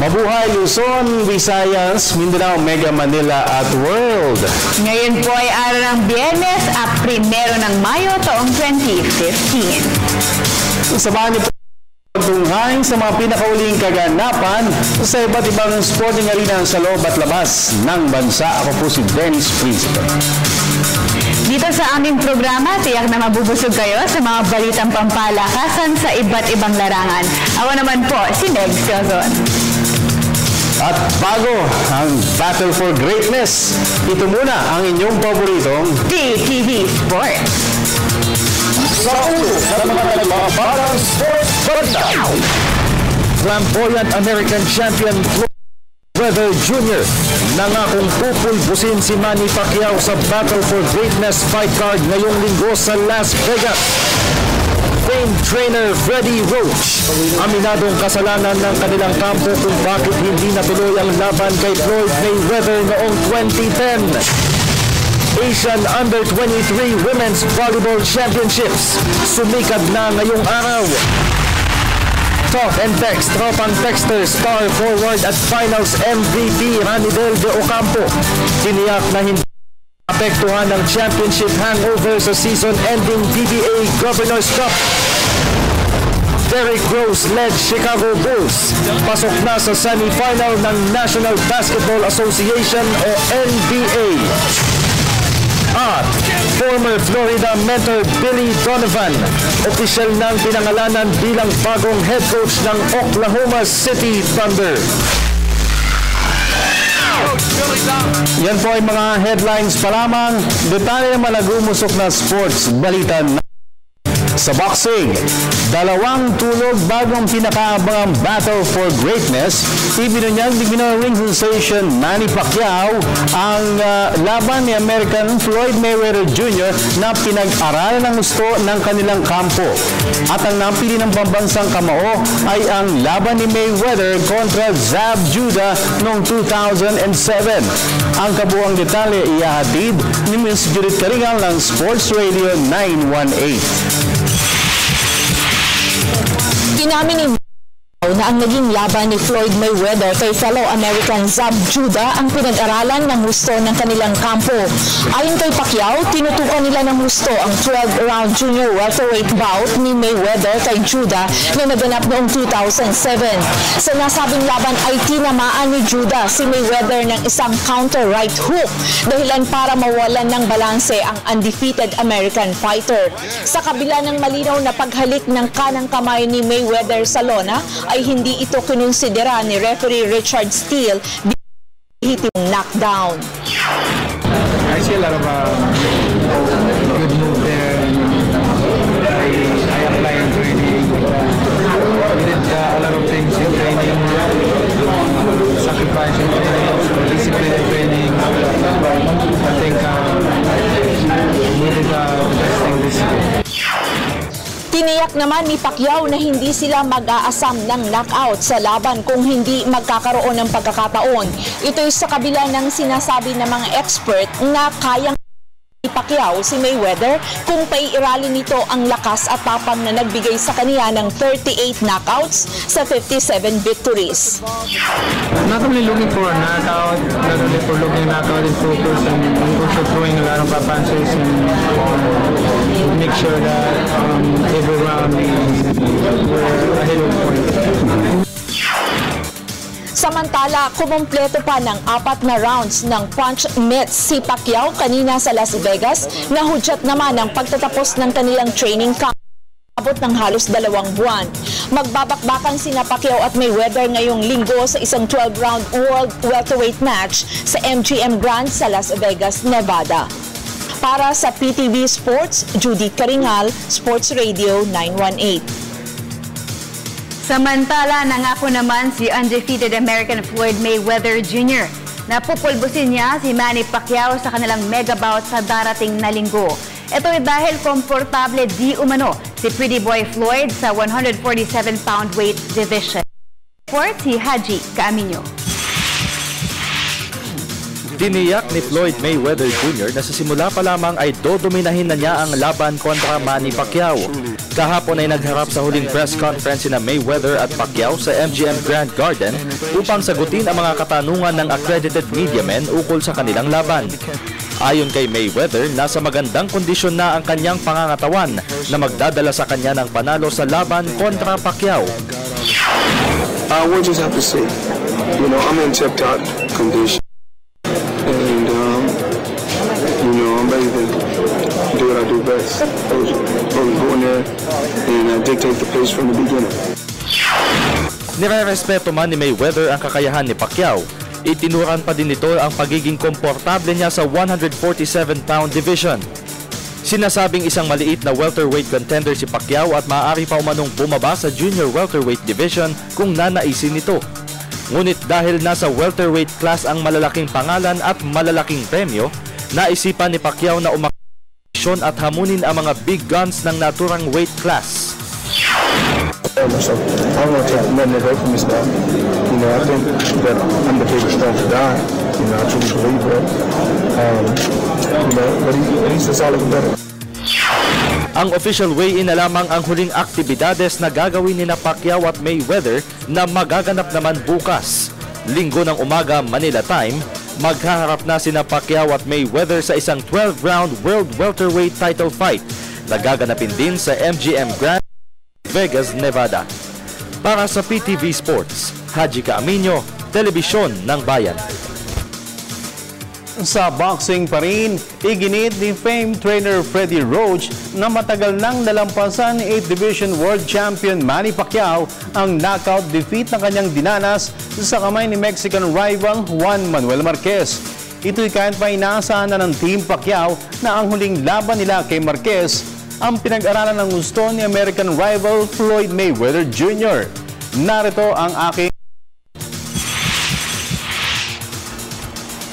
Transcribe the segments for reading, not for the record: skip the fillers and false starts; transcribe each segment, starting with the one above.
Mabuhay Luzon, Visayas, Mindanao, Mega Manila at World. Ngayon po ay araw ng Biyernes at 1 ng Mayo taong 2015. Samahan niyo po pagtunghain sa mga pinakauling kaganapan sa iba't ibang sporting arena sa loob at labas ng bansa. Ako po si Dennis Principe. Dito sa aming programa, tiyak na mabubusog kayo sa mga balitang pampalakasan sa iba't ibang larangan. Ako naman po, si Meg Siozon. At bago ang Battle for Greatness, ito muna ang inyong paboritong DTV Sports. Sa ulo ng mga nagbabalang sports balita, flamboyant American champion Mayweather Jr. nangakong pupulbusin si Manny Pacquiao sa Battle for Greatness fight card ngayong linggo sa Las Vegas. Famed trainer Freddie Roach aminadong kasalanan ng kanilang kampo kung bakit hindi natuloy ang laban kay Floyd Mayweather noong 2010. Asian Under-23 Women's Volleyball Championships sumikat na ngayong araw. Talk and text, tropang texter, star forward at finals MVP Ranidel de Ocampo tiniyak na hindi apektuhan ng championship hangover sa season-ending PBA Governor's Cup. Derrick Rose led Chicago Bulls pasok na sa semifinal ng National Basketball Association o NBA. At former Florida mentor Billy Donovan opisyal nang pinangalanan bilang bagong head coach ng Oklahoma City Thunder. Yan po ay mga headlines pa lamang. Detalye naman nag-umusok na sports balita na sa boxing. 2 tulog bagong pinakaabangang Battle for Greatness. Ibinunyag ni ring sensation Manny Pacquiao ang laban ni American Floyd Mayweather Jr. na pinag-aralan ng gusto ng kanilang kampo. At ang napili ng pambansang kamao ay ang laban ni Mayweather kontra Zab Judah noong 2007. Ang kabuang detalye ihahatid ni Ms. Judith Karingal ng Sports Radio 918. Inamin ni na ang naging laban ni Floyd Mayweather kay fellow American Zab Judah ang pinag-aralan ng husto ng kanilang kampo. Ayon kay Pacquiao, tinutukan nila ng husto ang 12-round junior welterweight bout ni Mayweather kay Judah na naganap noong 2007. Sa nasabing laban ay tinamaan ni Judah si Mayweather ng isang counter right hook dahilan para mawalan ng balanse ang undefeated American fighter. Sa kabila ng malinaw na paghalik ng kanang kamay ni Mayweather sa lona, ay hindi ito kinonsidera ni referee Richard Steele hitting knockdown. I see a lot of good move there. I apply in training. We did a lot of things in training. Sacrifice in training, discipline in training. I think we did the best thing this year. Tiniyak naman ni Pacquiao na hindi sila mag-aasam ng knockout sa laban kung hindi magkakaroon ng pagkakataon. Ito'y sa kabila ng sinasabi ng mga expert na kayang ni Pacquiao si Mayweather kung paiiralin nito ang lakas at tapang na nagbigay sa kaniya ng 38 knockouts sa 57 victories. Not only looking for a knockout, not only for looking knockout in focus, and also throwing a lot of punches and make sure that every round we're ahead of point. Samantala, kumumpleto pa ng 4 na rounds ng punch mitts si Pacquiao kanina sa Las Vegas na hudyat naman ang pagtatapos ng kanilang training camp. Abot ng halos 2 buwan. Magbabakbakan sina Pacquiao at Mayweather ngayong linggo sa isang 12-round World Welterweight match sa MGM Grand sa Las Vegas, Nevada. Para sa PTV Sports, Judith Karingal, Sports Radio 918. Samantala, nangako naman si undefeated American Floyd Mayweather Jr. na pupulbusin niya si Manny Pacquiao sa kanilang mega bout sa darating na linggo. Ito ay dahil komportable di umano si Pretty Boy Floyd sa 147-pound weight division. Report si Haji Caaminio. Tiniyak ni Floyd Mayweather Jr. na sa simula pa lamang ay dodominahin na niya ang laban kontra Manny Pacquiao. Kahapon ay nagharap sa huling press conference na Mayweather at Pacquiao sa MGM Grand Garden upang sagutin ang mga katanungan ng accredited media men ukol sa kanilang laban. Ayon kay Mayweather, nasa magandang kondisyon na ang kanyang pangangatawan na magdadala sa kanya ng panalo sa laban kontra Pacquiao. We'll just have to see. You know, I'm in tip-top condition. And, you know, I'm ready to do what I do best. Go in there and dictate the pace from the beginning. Nire-respeto man ni Mayweather ang kakayahan ni Pacquiao. Itinuran pa din nito ang pagiging komportable niya sa 147-pound division. Sinasabing isang maliit na welterweight contender si Pacquiao at maaari pa umanong bumaba sa junior welterweight division kung nanaisin nito. Ngunit dahil nasa welterweight class ang malalaking pangalan at malalaking premyo, naisipan ni Pacquiao na umaksyon at hamunin ang mga big guns ng naturang weight class. I don't want to take nothing away from this guy. You know, I think that I'm the biggest strong to die. You know, I truly believe that. You know, but he's a solid competitor. Ang official weigh-in na lamang ang huling aktibidades na gagawin ni Pacquiao at Mayweather na magaganap naman bukas. Linggo ng umaga Manila time, maghaharap na sina Pacquiao at Mayweather sa isang 12-round World Welterweight title fight na gaganapin din sa MGM Grand Vegas, Nevada. Para sa PTV Sports, Haji Caaminio, Telebisyon ng Bayan. Sa boxing pa rin, iginit ni famed trainer Freddie Roach na matagal nang nalampasan ni 8th Division World Champion Manny Pacquiao ang knockout defeat na kanyang dinanas sa kamay ni Mexican rival Juan Manuel Marquez. Ito'y kahit pa inaasahan na ng Team Pacquiao na ang huling laban nila kay Marquez ang pinag-aralan ng gusto ni American rival Floyd Mayweather Jr. Narito ang aking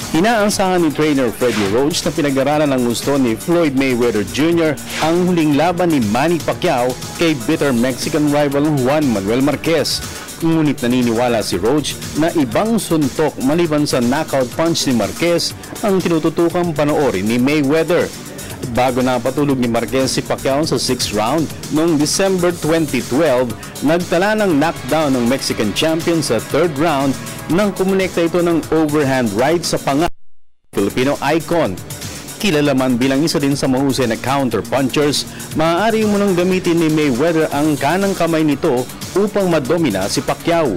inaasahan ni trainer Freddie Roach na pinag-aralan ng gusto ni Floyd Mayweather Jr. ang huling laban ni Manny Pacquiao kay bitter Mexican rival Juan Manuel Marquez. Ngunit naniniwala si Roach na ibang suntok maliban sa knockout punch ni Marquez ang tinututukang panoorin ni Mayweather. Bago napatulog ni Marquez si Pacquiao sa 6th round noong December 2012, nagtala ng knockdown ng Mexican champion sa 3rd round nang kumonekta ito ng overhand right sa panga Filipino icon. Kilala man bilang isa din sa mahusay na counter punchers, maaari mo nang gamitin ni Mayweather ang kanang kamay nito upang madomina si Pacquiao.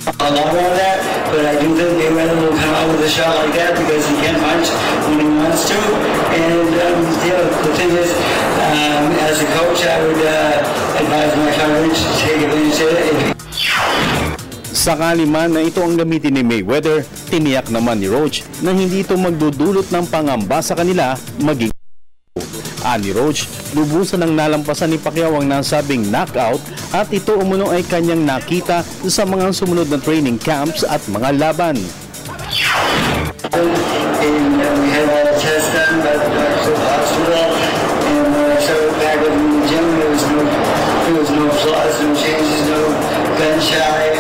A lot of that, but I do think Mayweather will come out with a shot like that because he can punch when he wants to. And you know, the thing is, as a coach, I would advise my coverage to take advantage of it. Sakali man na ito ang gamitin ni Mayweather, tiniyak naman ni Roach na hindi ito magdudulot ng pangamba sa kanila maging. Ani Roach, lubusan ng nalampasan ni Pacquiao ang nasabing knockout at ito umuno ay kanyang nakita sa mga sumunod na training camps at mga laban. And we had a test done by the doctor at the hospital, and when I started back in the gym, there was no flaws, no changes, no gun shy.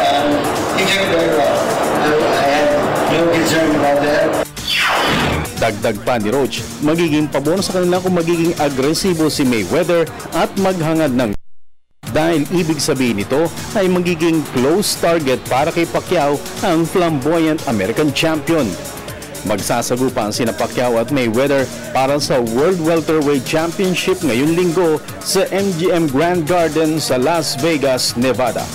He took it very well. I had no concern about that. Dagdag pa ni Roach, magiging pabor sa kanila kung magiging agresibo si Mayweather at maghangad ng dahil ibig sabihin nito ay magiging close target para kay Pacquiao ang flamboyant American champion. Magsasagupaan sina Pacquiao at Mayweather para sa World Welterweight Championship ngayong linggo sa MGM Grand Garden sa Las Vegas, Nevada.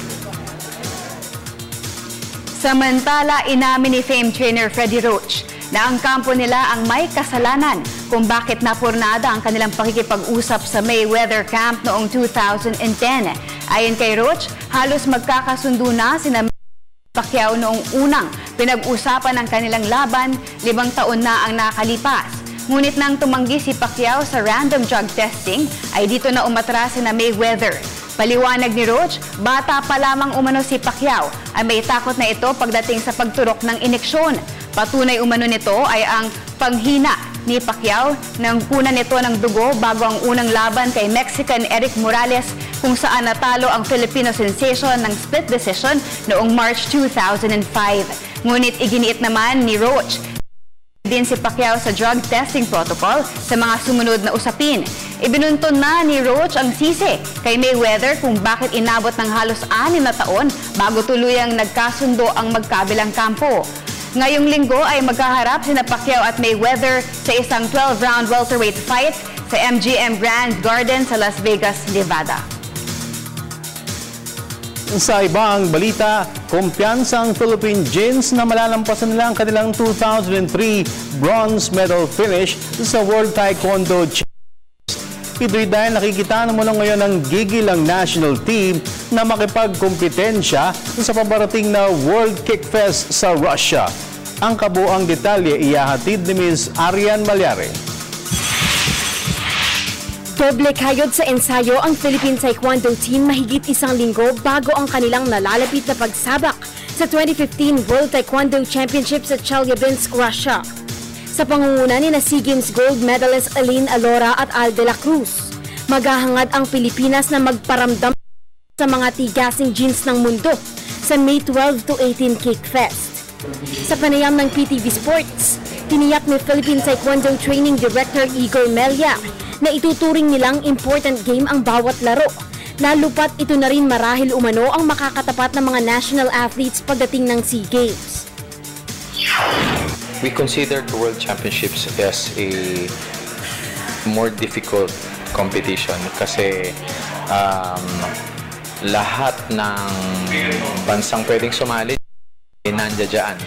Samantala, inamin ni famed trainer Freddie Roach na ang kampo nila ang may kasalanan kung bakit napurnada ang kanilang pakikipag-usap sa Mayweather camp noong 2010. Ayon kay Roach, halos magkakasundo na sina Pacquiao noong unang pinag-usapan ng kanilang laban, 5 taon na ang nakalipas. Ngunit nang tumanggi si Pacquiao sa random drug testing, ay dito na umatras sina Mayweather. Paliwanag ni Roach, bata pa lamang umano si Pacquiao ay may takot na ito pagdating sa pagturok ng ineksyon. Patunay umano nito ay ang panghina ni Pacquiao nang kunan nito ng dugo bago ang unang laban kay Mexican Erik Morales kung saan natalo ang Filipino sensation ng split decision noong March 2005. Ngunit iginiit naman ni Roach din si Pacquiao sa drug testing protocol sa mga sumunod na usapin. Ibinunton na ni Roach ang sisi kay Mayweather kung bakit inabot ng halos 6 na taon bago tuluyang nagkasundo ang magkabilang kampo. Ngayong linggo ay magkaharap sina Pacquiao at Mayweather sa isang 12-round welterweight fight sa MGM Grand Garden sa Las Vegas, Nevada. Sa ibang balita, kumpiyansa ang Philippine Gins na malalampasan nila ang kanilang 2003 bronze medal finish sa World Taekwondo Championships. Ito'y dahil nakikita na mula ngayon ang gigil ang national team na makipagkompetensya sa pabarating na World Kickfest sa Russia. Ang kabuang detalye ihahatid ni Ms. Arian Malyare. Doble kayod sa ensayo ang Philippine Taekwondo team mahigit 1 linggo bago ang kanilang nalalapit na pagsabak sa 2015 World Taekwondo Championships sa Chelyabinsk, Russia. Sa pangunguna ni SEA Games gold medalist Aline Alora at Al de la Cruz, maghahangad ang Pilipinas na magparamdam sa mga tigasing jeans ng mundo sa May 12 to 18 Kickfest. Sa panayam ng PTV Sports, tiniyak ni Philippine Taekwondo Training Director Igor Melia na ituturing nilang important game ang bawat laro, lalo pat ito na rin marahil umano ang makakatapat ng mga national athletes pagdating ng SEA Games. We consider the World Championships as a more difficult competition kasi lahat ng bansang pwedeng sumali nandiyan dyan.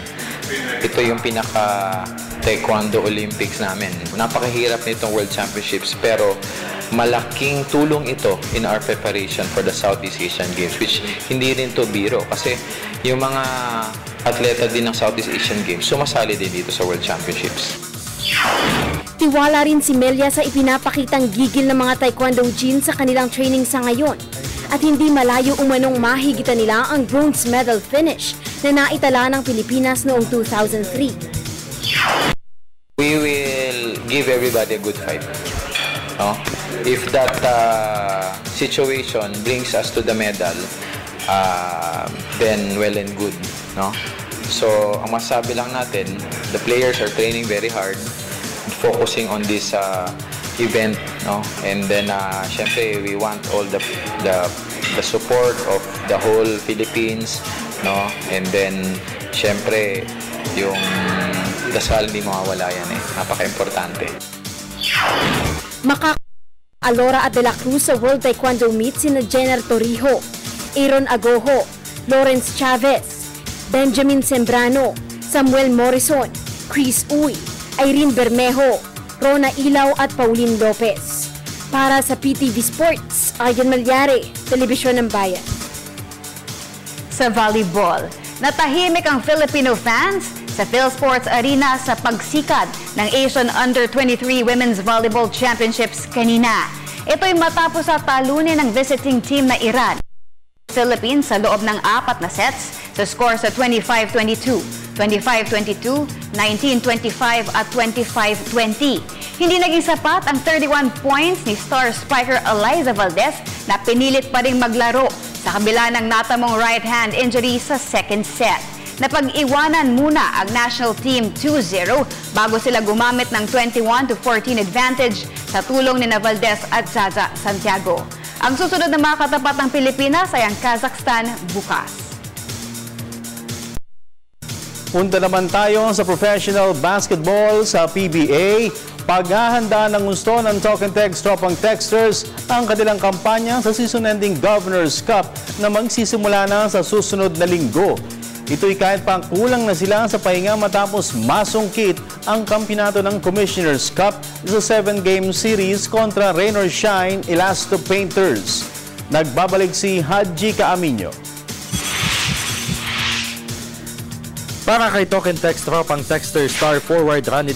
Ito yung pinaka Taekwondo Olympics namin. Napakahirap nitong World Championships pero malaking tulong ito in our preparation for the Southeast Asian Games, which hindi rin to biro kasi yung mga atleta din ng Southeast Asian Games sumasali din dito sa World Championships. Tiwala rin si Melia sa ipinapakitang gigil ng mga Taekwondo jeans sa kanilang training sa ngayon at hindi malayo umanong mahigitan nila ang bronze medal finish na naitala ng Pilipinas noong 2003. We will give everybody a good fight. No? If that situation brings us to the medal, then well and good. No? So, ang masabi lang natin, the players are training very hard, focusing on this event, no? And then, syempre, we want all the support of the whole Philippines, no? And then, syempre, yung dasal hindi mawawala yan eh. Napaka-importante. Alora at de la Cruz sa World Taekwondo meet sina Jenner Torrijos, Aaron Agojo, Lawrence Chavez, Benjamin Sembrano, Samuel Morrison, Chris Uy, Irene Bermejo, Rona Ilaw at Pauline Lopez. Para sa PTV Sports, Arian Malyare, Telebisyon ng Bayan. Sa volleyball, natahimik ang Filipino fans sa PhilSports Arena sa pagsikad ng Asian Under-23 Women's Volleyball Championships kanina. Ito'y matapos sa talunin ng visiting team na Iran. Philippines sa loob ng 4 na sets sa score sa 25-22, 25-22, 19-25 at 25-20. Hindi naging sapat ang 31 points ni star spiker Eliza Valdez na pinilit pa ring maglaro sa kabila ng natamong right hand injury sa second set. Napag-iwanan muna ang national team 2-0 bago sila gumamit ng 21-14 advantage sa tulong ni Valdez at Zaza Santiago. Ang susunod na makatapat ng Pilipinas ay ang Kazakhstan bukas. Punta naman tayo sa professional basketball sa PBA. Paghahanda ng gusto ng Talk and Text Tropang Texters ang kanilang kampanya sa season-ending Governor's Cup na magsisimula na sa susunod na linggo. Ito'y kahit pang kulang na sila sa pahinga matapos masungkit ang kampyonato ng Commissioner's Cup sa 7-game series kontra Rain or Shine Elasto Painters. Nagbabalik si Haji Caaminyo. Para kay Talk and Text Tropang Texter star forward Rani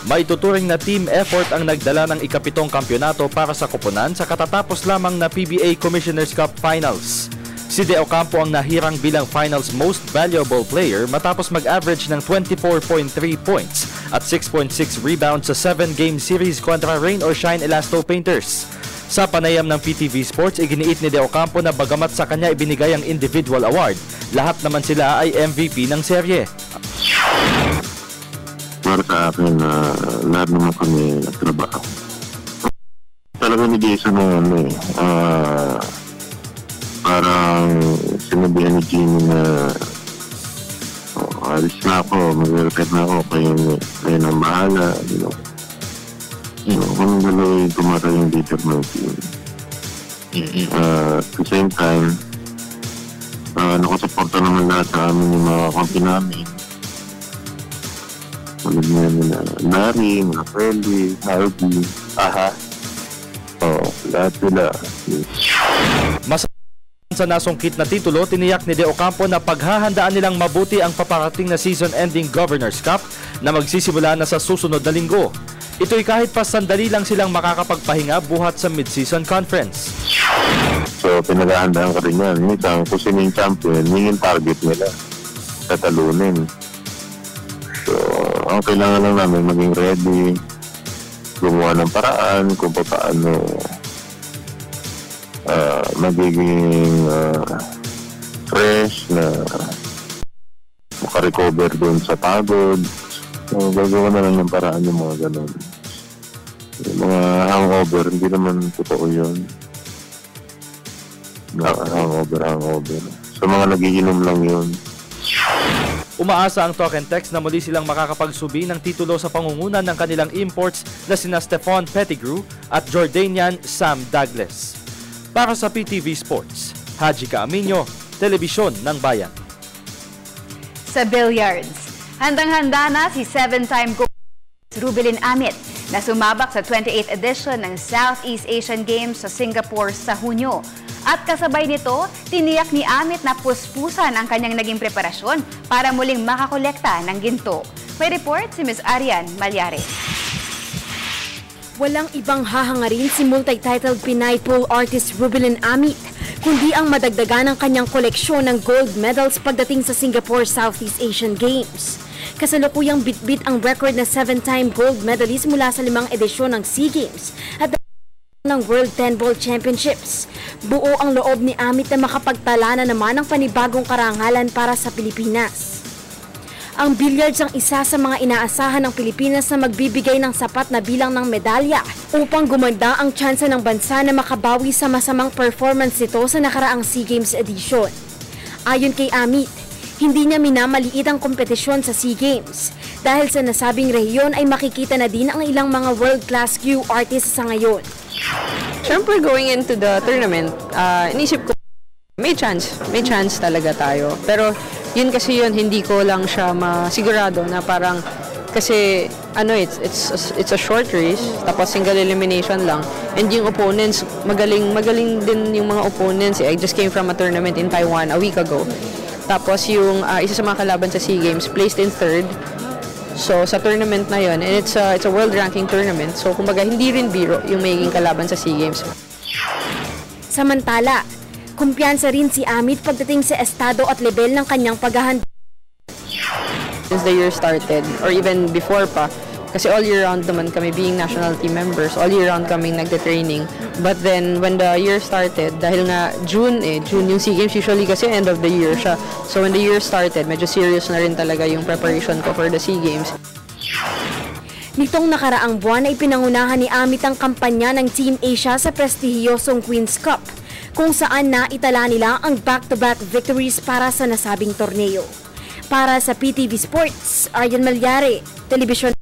may tuturing na team effort ang nagdala ng ika-7 kampyonato para sa koponan sa katatapos lamang na PBA Commissioner's Cup Finals. Si De Ocampo ang nahirang bilang Finals Most Valuable Player matapos mag-average ng 24.3 points at 6.6 rebounds sa 7-game series kontra Rain or Shine Elasto Painters. Sa panayam ng PTV Sports, iginiit ni De Ocampo na bagamat sa kanya ibinigay ang individual award, lahat naman sila ay MVP ng serye. Para sa akin, lahat naman kami nagtrabaho. Talaga ni Jason parang sinabihan ni Jimmy na alis na ako, mag-record na ako, kayo na bahala. Kung dalawa yung tumata yung leader ng team. At the same time, nakasuporta naman lahat sa amin yung mga kampi namin. Tulad niya na Nari, mga Freddy, Harvey, lahat sila. Sa nasungkit na titulo, tiniyak ni De Ocampo na paghahandaan nilang mabuti ang paparating na season-ending Governor's Cup na magsisimula na sa susunod na linggo. Ito'y kahit pa sandali lang silang makakapagpahinga buhat sa mid-season conference. So, pinaghahandaan ka rin yan. Minsan, kung sino yung champion, yun yung target nila. Tatalunin. So, ang kailangan lang namin maging ready, gumawa ng paraan kung paano magiging fresh na makarecover doon sa pagod. So, gagawa na lang ng paraan yung mga ganun. Yung mga hangover, hindi naman totoo yun. Hangover. So, mga nagiinom lang yun. Umaasa ang Talk and Text na muli silang makakapagsubi ng titulo sa pangungunan ng kanilang imports na sina Stephon Pettigrew at Jordanian Sam Douglas. Para sa PTV Sports, Haji Caaminio, Telebisyon ng Bayan. Sa billiards, handang-handa na si 7-time Rubilin Amit na sumabak sa 28th edition ng Southeast Asian Games sa Singapore sa Hunyo. At kasabay nito, tiniyak ni Amit na puspusan ang kanyang naging preparasyon para muling makakolekta ng ginto. May report si Ms. Arian Malyare. Walang ibang hahangarin si multi-titled Pinay pole artist Rubilin Amit, kundi ang madagdagan ng kanyang koleksyon ng gold medals pagdating sa Singapore Southeast Asian Games. Kasalukuyang bitbit ang record na 7-time gold medalist mula sa 5 edisyon ng SEA Games at ng World 10 Ball Championships. Buo ang loob ni Amit na makapagtala na naman ng panibagong karangalan para sa Pilipinas. Ang billiards ang isa sa mga inaasahan ng Pilipinas na magbibigay ng sapat na bilang ng medalya upang gumanda ang tsansa ng bansa na makabawi sa masamang performance nito sa nakaraang SEA Games edition. Ayon kay Amit, hindi niya minamaliit ang kompetisyon sa SEA Games dahil sa nasabing rehiyon ay makikita na din ang ilang mga world-class Q artists sa ngayon. Siyempre, going into the tournament, inisip ko, may chance talaga tayo. Pero yun kasi hindi ko lang siya masigurado na parang, kasi it's a short race, tapos single elimination lang. And yung opponents, magaling din yung mga opponents. I just came from a tournament in Taiwan a week ago. Tapos yung isa sa mga kalaban sa SEA Games, placed in 3rd. So sa tournament na yun, and it's a world ranking tournament. So kumbaga hindi rin biro yung magiging kalaban sa SEA Games. Samantala, kumpiyansa rin si Amit pagdating sa estado at level ng kanyang paghahanda. Since the year started, or even before pa, kasi all year round naman kami being national team members, all year round kaming nagte-training. But then, when the year started, dahil nga June yung SEA Games usually kasi end of the year siya. So when the year started, medyo serious na rin talaga yung preparation ko for the SEA Games. Nitong nakaraang buwan ay pinangunahan ni Amit ang kampanya ng Team Asia sa prestihiyosong Queen's Cup, kung saan naitala nila ang back-to-back victories para sa nasabing torneo. Para sa PTV Sports, Arian Malyare, Telebisyon.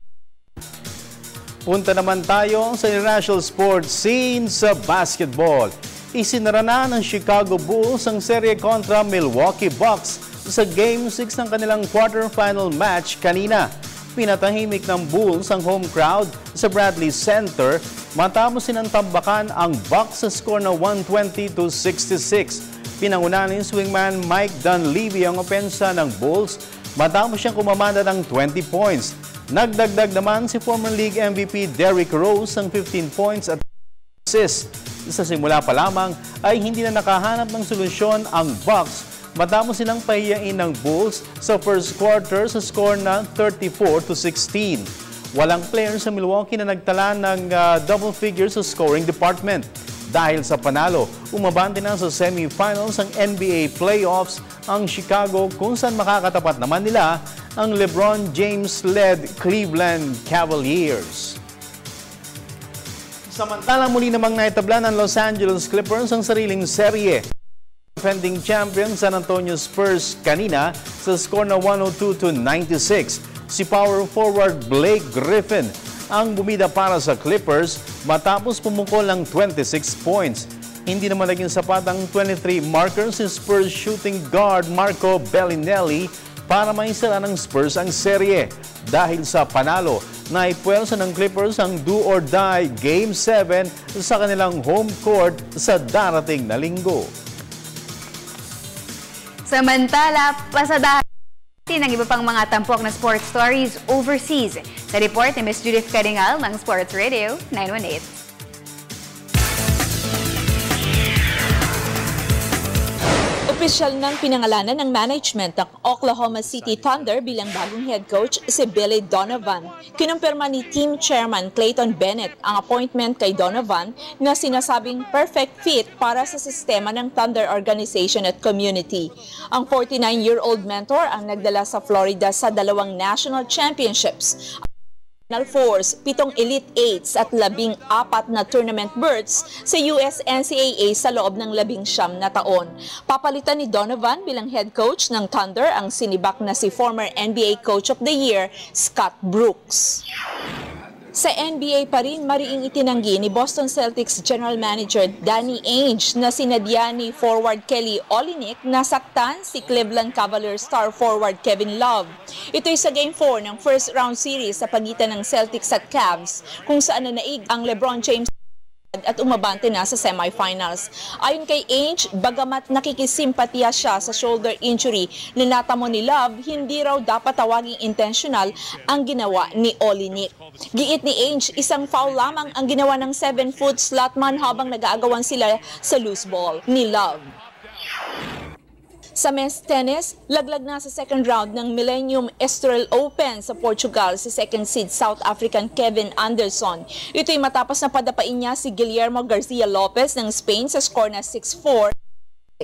Punta naman tayo sa international sports scene sa basketball. Isinara na ng Chicago Bulls ang serye kontra Milwaukee Bucks sa Game 6 ng kanilang quarterfinal match kanina. Pinatahimik ng Bulls ang home crowd sa Bradley Center matapos sinantambakan ang Bucks sa score na 120-66. Pinanguna ni swingman Mike Dunleavy ang opensa ng Bulls matapos siyang kumamanda ng 20 points. Nagdagdag naman si former league MVP Derrick Rose ng 15 points at assists. Sa simula pa lamang ay hindi na nakahanap ng solusyon ang Bucks matapos silang pahiyain ng Bulls sa first quarter sa score na 34-16. Walang player sa Milwaukee na nagtala ng double figures sa scoring department. Dahil sa panalo, umabante na sa semifinals ang NBA playoffs ang Chicago kung saan makakatapat naman nila ang LeBron James-led Cleveland Cavaliers. Samantalang muli namang naitabla ng Los Angeles Clippers ang sariling serye. Defending champion San Antonio Spurs kanina sa score na 102-96. Si power forward Blake Griffin ang bumida para sa Clippers matapos pumukol ng 26 points. Hindi naman naging sapat ang 23 markers si Spurs shooting guard Marco Bellinelli para maisara ng Spurs ang serye. Dahil sa panalo, naipwersa ng Clippers ang do-or-die Game 7 sa kanilang home court sa darating na linggo. Samantala, pasadahan ng iba pang mga tampok na sports stories overseas. Sa report ni Ms. Judith Caringal ng Sports Radio 918. Opisyal ng pinangalanan ng management ng Oklahoma City Thunder bilang bagong head coach si Billy Donovan. Kinumpirma ni team chairman Clayton Bennett ang appointment kay Donovan na sinasabing perfect fit para sa sistema ng Thunder organization at community. Ang 49-year-old mentor ang nagdala sa Florida sa 2 national championships. Final Fours, 7 Elite Eights at 14 na tournament berths sa US NCAA sa loob ng 19 na taon. Papalitan ni Donovan bilang head coach ng Thunder ang sinibak na si former NBA Coach of the Year, Scott Brooks. Sa NBA pa rin, mariing itinanggi ni Boston Celtics General Manager Danny Ainge na sinadya ni forward Kelly Olynyk na saktan si Cleveland Cavaliers star forward Kevin Love. Ito'y sa Game 4 ng first round series sa pagitan ng Celtics at Cavs kung saan nanaig ang LeBron James at umabante na sa semifinals. Ayon kay Ainge, bagamat nakikisimpatiya siya sa shoulder injury na natamo ni Love, hindi raw dapat tawaging intentional ang ginawa ni Olynyk. Giit ni Ainge, isang foul lamang ang ginawa ng 7-foot slotman habang nag-aagawan sila sa loose ball ni Love. Sa men's tennis, laglag na sa second round ng Millennium Estoril Open sa Portugal si second seed South African Kevin Anderson. Ito'y matapos na padapain niya si Guillermo Garcia Lopez ng Spain sa score na 6-4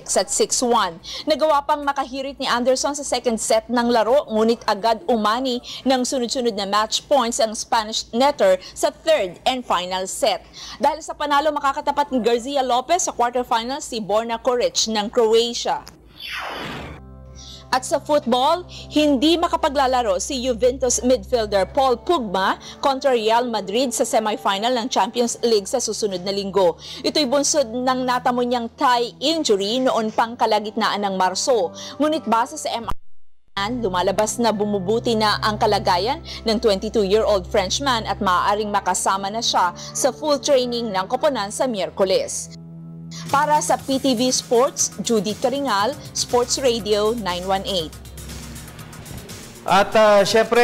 at 6-1. Nagawa pang makahirit ni Anderson sa second set ng laro, ngunit agad umani ng sunod-sunod na match points ang Spanish netter sa third and final set. Dahil sa panalo, makakatapat ni Garcia Lopez sa quarterfinals si Borna Koric ng Croatia. At sa football, hindi makapaglalaro si Juventus midfielder Paul Pogba kontra Real Madrid sa semifinal ng Champions League sa susunod na linggo. Ito'y bunsod ng natamo niyang thigh injury noon pang kalagitnaan ng Marso. Ngunit base sa MRI, lumalabas na bumubuti na ang kalagayan ng 22-year-old Frenchman at maaaring makasama na siya sa full training ng koponan sa Miyerkules. Para sa PTV Sports, Judith Caringal, Sports Radio 918. At syempre,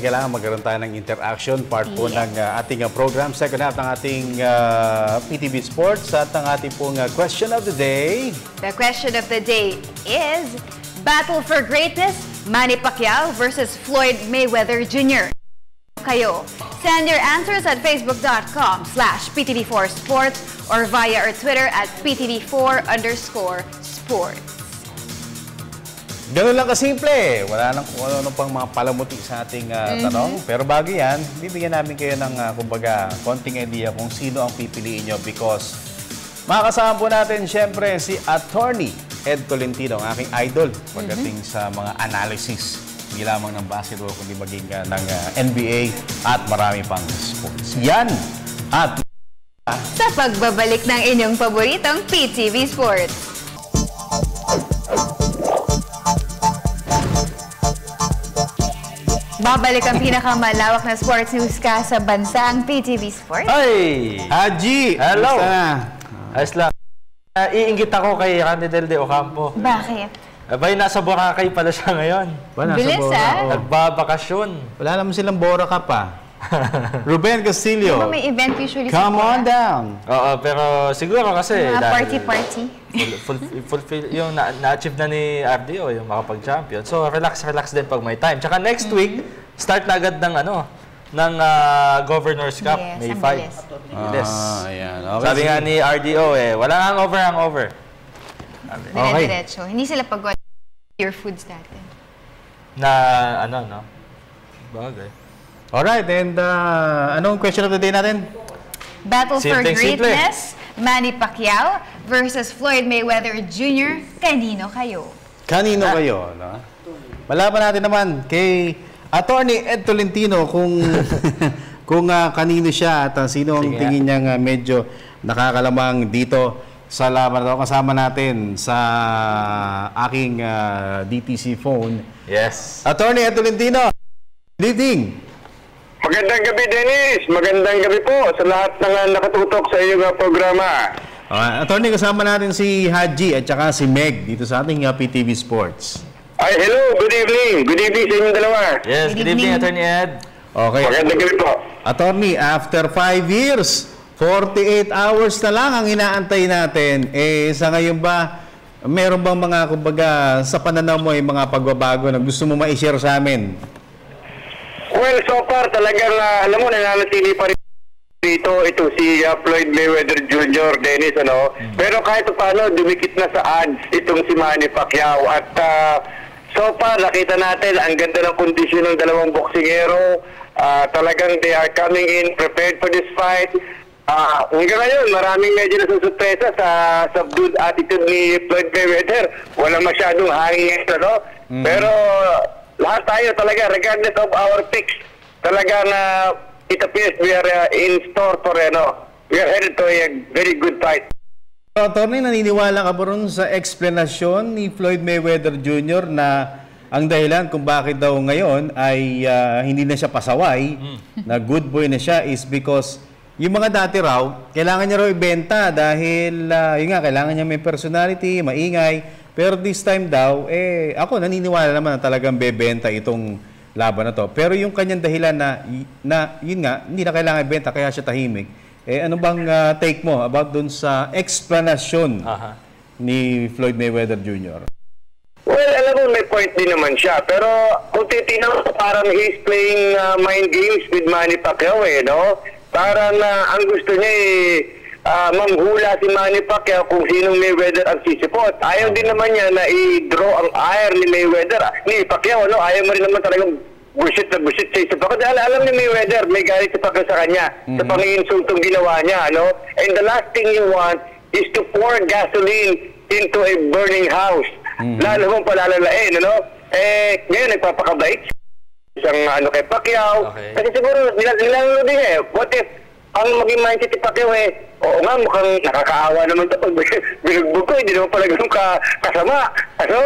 kailangan magkaroon tayo ng interaction, part po ng ating program. Second half ng ating PTV Sports at ang ating pong question of the day. The question of the day is, Battle for Greatness, Manny Pacquiao versus Floyd Mayweather Jr. Kayo. Send your answers at facebook.com/PTV4Sports or via our Twitter at PTV4_sports. Ganun lang kasimple. Wala nang pang mga palamuti sa ating tanong. Pero bago yan, bibigyan namin kayo ng kumbaga, konting idea kung sino ang pipiliin nyo because makakasama po natin syempre si Attorney Ed Tolentino, ang aking idol pagdating sa mga analysis. Hindi lamang ng basketball, kundi maging ng NBA at marami pang sports. Yan! At sa pagbabalik ng inyong paboritong PTV Sports. Babalik ang pinakamalawak na sports news ka sa bansa, ang PTV Sports. Ay! Haji! Hello! Ayos lang. Iinggit ako kay Randy de Ocampo. Bakit? Abay, nasa Boracay pala siya ngayon. Bilis, Nagbabakasyon. Wala naman silang Boracay pa. Ruben Castillo. Diba may event usually Come on down. Oo, pero siguro kasi party-party. Fulfill yung na-achieve na ni RDO, yung makapag-champion. So, relax din pag may time. Tsaka next week, start na agad ng Governor's Cup, Yes, May ang 5. bilis. Bilis. Ayan. Okay. Sabi nga ni RDO wala hangover. Dire-diretso. Hindi sila pag pure foods dati. Na no? Bagay. Alright, and anong question of the day natin? Battle for Simpleng greatness, Manny Pacquiao versus Floyd Mayweather Jr. Kanino kayo? Kanino kayo? No? Malaman natin naman kay Attorney Ed Tolentino kung kanino siya at sino ang tingin niyang medyo nakakalamang dito sa laban na ito. Kasama natin sa aking DTC phone. Yes. Attorney Ed Tolentino, good evening. Magandang gabi, Dennis. Magandang gabi po sa lahat ng nakatutok sa iyong programa. Attorney, kasama natin si Haji at saka si Meg dito sa ating PTV Sports. Ay, hello. Good evening. Good evening sa inyong dalawa. Yes, good evening, Attorney Ed. Okay. Magandang gabi po. Attorney, after 5 years, 48 hours na lang ang inaantay natin. Sa ngayon ba, meron bang mga, kumbaga, sa pananaw mo, mga pagbabago na gusto mo ma-share sa amin? Well, so far talagang, alam mo, nananatili pa rin dito ito si Floyd Mayweather Jr., Dennis, ano? Pero kahit paano, dumikit na sa odds itong si Manny Pacquiao. At so far, nakita natin ang ganda ng kondisyon ng dalawang boksingero. Talagang they are coming in prepared for this fight. Hanggang ngayon, maraming medyo nasusurpresa sa subdued attitude ni Floyd Mayweather. Wala masyadong hangin, ano? Pero lahat tayo talaga, regardless of our picks, talagang it appears we are in store for, we are headed to a very good fight. Attorney, naniniwala ka ba rin sa explanation ni Floyd Mayweather Jr. na ang dahilan kung bakit daw ngayon ay hindi na siya pasaway, na good boy na siya, is because yung mga dati raw, kailangan niya raw ibenta dahil, yun nga, kailangan niya may personality, maingay. Pero this time daw, ako naniniwala naman na talagang bebenta itong laban na to. Pero yung kanyang dahilan na yun nga, hindi na kailangan ibenta, kaya siya tahimik. Ano bang take mo about dun sa explanation ni Floyd Mayweather Jr.? Well, alam mo, may point din naman siya. Pero kung titignan mo, parang he's playing mind games with Manny Pacquiao, no? Parang ang gusto niya manghula si Manny Pacquiao kung sinong Mayweather ang sisipot. Ayaw din naman niya na i-draw ang ire ni Mayweather, ni Pacquiao, no? Ayaw mo rin naman talagang bullshit sa isip ako. Dahil alam ni Mayweather, may galit si Pacquiao sa kanya, sa pang-iinsultong ginawa niya, no? And the last thing you want is to pour gasoline into a burning house. Lalo mong palalalain, no? Ngayon, nagpapakabait isang kay Pacquiao. Kasi siguro, nilalaro din what if ang maging mindset ni Pacquiao oo nga, mukhang nakakaawa naman ito pag binugbog ko, hindi naman pala ganun kasama. So,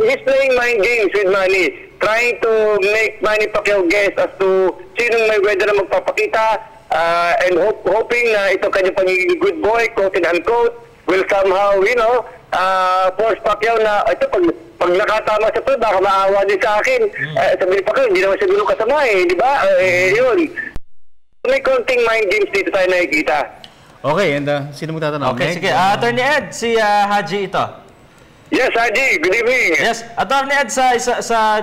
he's playing mind games with Manny, trying to make Manny Pacquiao guess as to sinong Mayweather na magpapakita, and hoping na ito kanyang pagiging good boy, quote and unquote, will somehow, force Pacquiao na, ito pag nakatama sa to, baka maawa din sa akin. Sabi ni Pacquiao, hindi naman siguro kasama di ba? Yun. May konting mind games dito tayo nakikita. Okay, and sino mo tatanong? Okay, sige. Attorney Ed, si Haji ito. Yes, Haji. Good evening. Yes. Attorney Ed,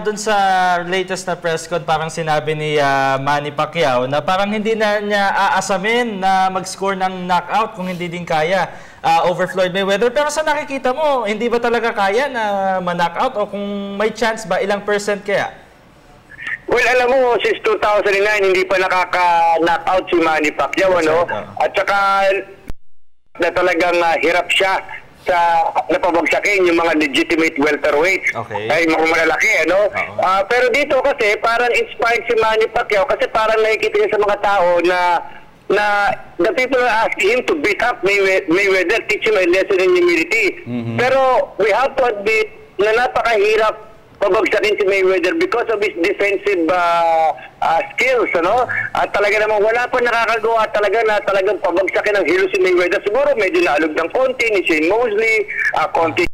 dun sa latest na press con, parang sinabi ni Manny Pacquiao na parang hindi na niya aasamin na mag-score ng knockout kung hindi din kaya over Floyd Mayweather. Pero sa nakikita mo, hindi ba talaga kaya na ma-knockout? O kung may chance ba, ilang percent kaya? Well, alam mo, since 2009, hindi pa nakaka-knockout si Manny Pacquiao, ano? At saka, na talagang hirap siya sa napabagsakin yung mga legitimate welterweights. Ay, mga malalaki, ano? Pero dito kasi, parang inspired si Manny Pacquiao kasi parang nakikita niya sa mga tao na the people are asking him to beat up Mayweather, teach him a lesson in humility. Pero we have to admit na napakahirap pabagsakin si Mayweather because of his defensive skills, ano? At talaga naman wala pa nakakagawa talaga na talagang pabagsakin ng hilo si Mayweather. Siguro medyo naalog ng konti ni Shane Mosley, konti,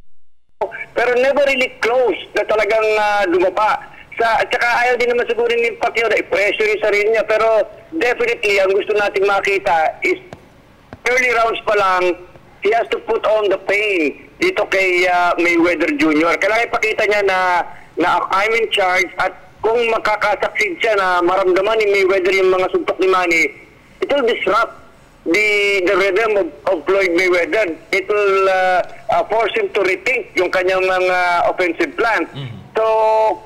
pero never really close na talagang lumapa. At saka ayaw din naman siguro ni Pacquiao na i-pressure yung sarili niya, pero definitely ang gusto nating makita is early rounds pa lang, he has to put on the pain dito kay Mayweather Jr. Kailangan ipakita niya na I'm in charge at kung makakasucceed siya na maramdaman ni Mayweather yung mga suntok ni Manny, it will disrupt the rhythm of Floyd Mayweather. It will force him to rethink yung kanyang mga offensive plans. So,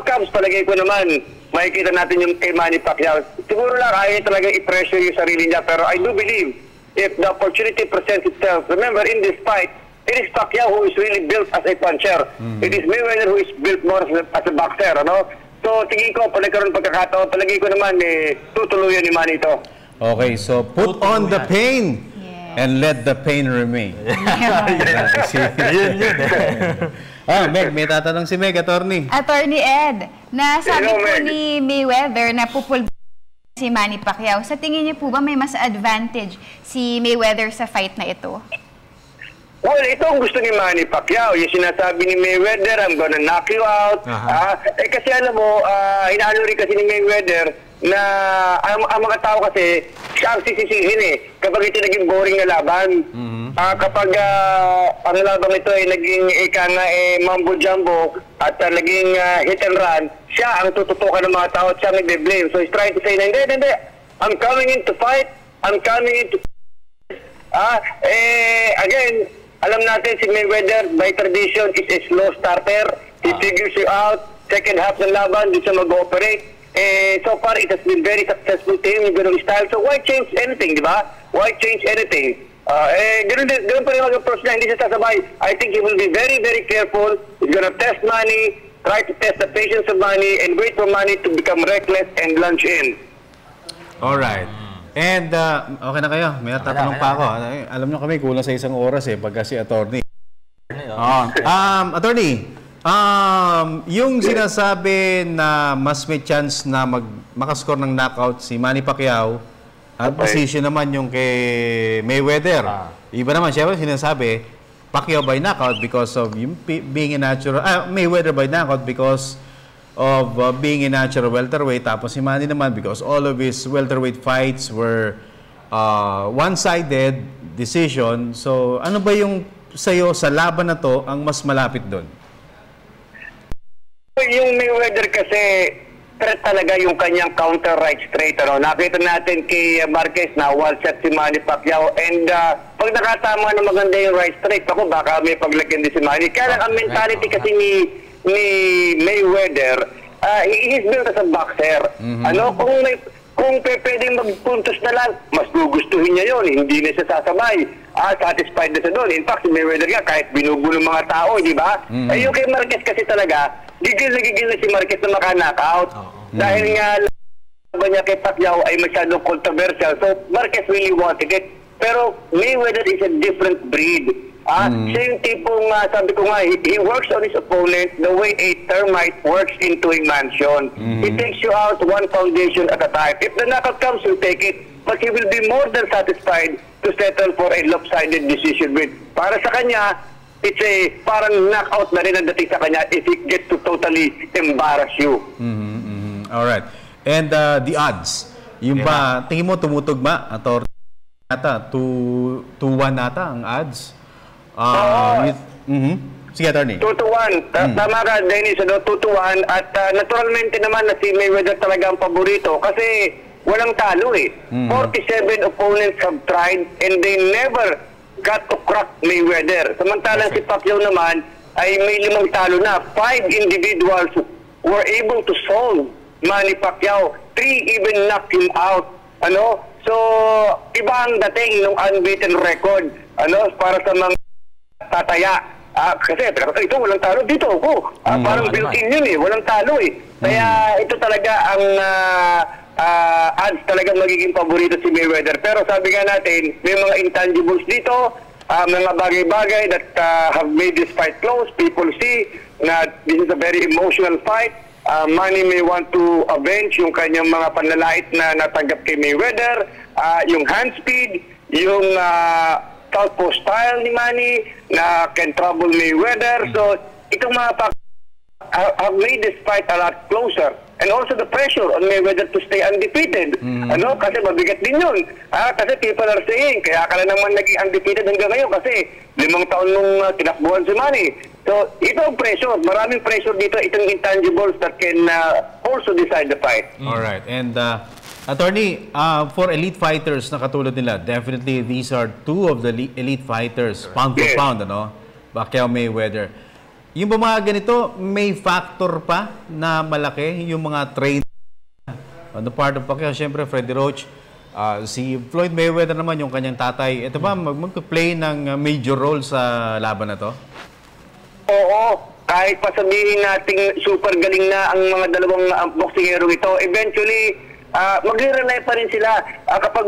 comes, palagay ko naman, makikita natin yung kay Manny Pacquiao. Siguro lang, ayaw niya talaga i-pressure yung sarili niya. Pero I do believe, if the opportunity presents itself, remember, in this fight, it is Pacquiao who is really built as a puncher. It is Mayweather who is built more as a boxer, ano? So, tingin ko, pag nagkaroon pagkakataon, palagay ko naman, tutuluyan ni Manny ito. Okay, so put on the pain and let the pain remain. Meg, may tatanong si Meg, attorney. Attorney Ed, nasabi po ni Mayweather na pupulbo si Manny Pacquiao. Sa tingin niyo po ba may mas advantage si Mayweather sa fight na ito? Well, ito ang gusto ni Manny Pacquiao. Yung sinasabi ni Mayweather, I'm gonna knock you out. Kasi alam mo, inaano rin kasi ni Mayweather na ang mga tao kasi siya ang sisisihin kapag ito naging boring na laban. Kapag ang labang ito ay naging mambo-jumbo at naging hit and run, siya ang tututukan ng mga tao at siya ang nagbe-blame. So he's trying to say na hindi, I'm coming in to fight, I'm coming in to again, alam natin si Mayweather by tradition is a slow starter. He figures you out, second half ng laban, di siya mag-ooperate. So far, it has been very successful to him, yung ganung style. So why change anything, di ba? Why change anything? Ganun pa rin mag-approach na, hindi siya sasabay. I think he will be very, very careful. He's gonna test Manny, try to test the patience of Manny, and wait for Manny to become reckless and lunge in. Alright. And, okay na kayo. May tatanong pa ako. Alam nyo kami, kulang sa isang oras pagka si attorney. Attorney, yung sinasabi na mas may chance na makascore ng knockout si Manny Pacquiao at position naman yung kay Mayweather. Iba naman, siyempre sinasabi Pacquiao by knockout because of being a natural, Mayweather by knockout because of being a natural welterweight. Tapos si Manny naman because all of his welterweight fights were one-sided decision. So ano ba yung sa'yo sa laban na to ang mas malapit doon? Yung Mayweather kasi threat talaga yung kanyang counter right straight. Nakita natin kay Marquez na wall shot si Manny Pacquiao and pag nakatama na maganda yung right straight, ako baka may paglagyan din si Manny. Kaya lang ang mentality kasi ni Mayweather, he is built as a boxer. Kung pwedeng magpuntos na lang, mas gugustuhin niya yon, hindi na siya sasabay. Satisfied na siya doon. In fact, si Mayweather nga, kahit binubulo ng mga tao, di ba? Yung kay Marquez kasi talaga, gigil na si Marquez na maka-knockout. Dahil nga, laban niya kay Pacquiao ay masyadong controversial. So, Marquez really wanted it. Pero Mayweather is a different breed. Siya yung tipong, sabi ko nga, he works on his opponent the way a termite works into a mansion. He takes you out one foundation at a time. If the knockout comes, he'll take it. But he will be more than satisfied to settle for a lopsided decision with. Para sa kanya, it's a parang knockout na rin ang dating sa kanya if he gets to totally embarrass you. Alright. And the odds. Yung ba, tingin mo tumutugma? Ata, 2-1 nata ang odds. Sige, attorney. 2-1. Tama ka, Dennis. 2-1. At naturalmente naman na si Mayweather talaga ang paborito kasi walang talo 47 opponents have tried and they never got to crack Mayweather. Samantalang si Pacquiao naman ay may 5 talo na. 5 individuals were able to solve Manny Pacquiao. 3 even knocked him out. So, iba ang dating ng unbeaten record. Para sa mga tataya. Kasi ito walang talo dito ako. Parang built-in yun walang talo Kaya ito talaga ang odds talaga magiging paborito si Mayweather. Pero sabi nga natin, may mga intangibles dito, mga bagay-bagay that have made this fight close. People see na this is a very emotional fight. Manny may want to avenge yung kanyang mga panlalait na natanggap kay Mayweather, yung hand speed, yung southpaw style ni Manny na can trouble Mayweather. So, itong mga have made this fight a lot closer. And also the pressure on Mayweather to stay undefeated. Kasi mabigat din yun. Kasi people are saying, kaya ka na naman naging undefeated hanggang ngayon kasi 5 taon nung tinakbuhan si Manny. So, ito ang pressure. Maraming pressure dito. Itong intangibles that can also decide the fight. Alright. And, Attorney, for elite fighters na katulad nila, definitely these are two of the elite fighters, pound for pound, ano? Pacquiao, Mayweather. Yung ba mga ganito, may factor pa na malaki yung mga train on the part of Pacquiao? Siyempre, Freddie Roach, si Floyd Mayweather naman, yung kanyang tatay. Ito ba, mag-play ng major role sa laban na to? Oo. Kahit pa sabihin natin super galing na ang mga dalawang boksingero ito, eventually, magre-rely pa rin sila kapag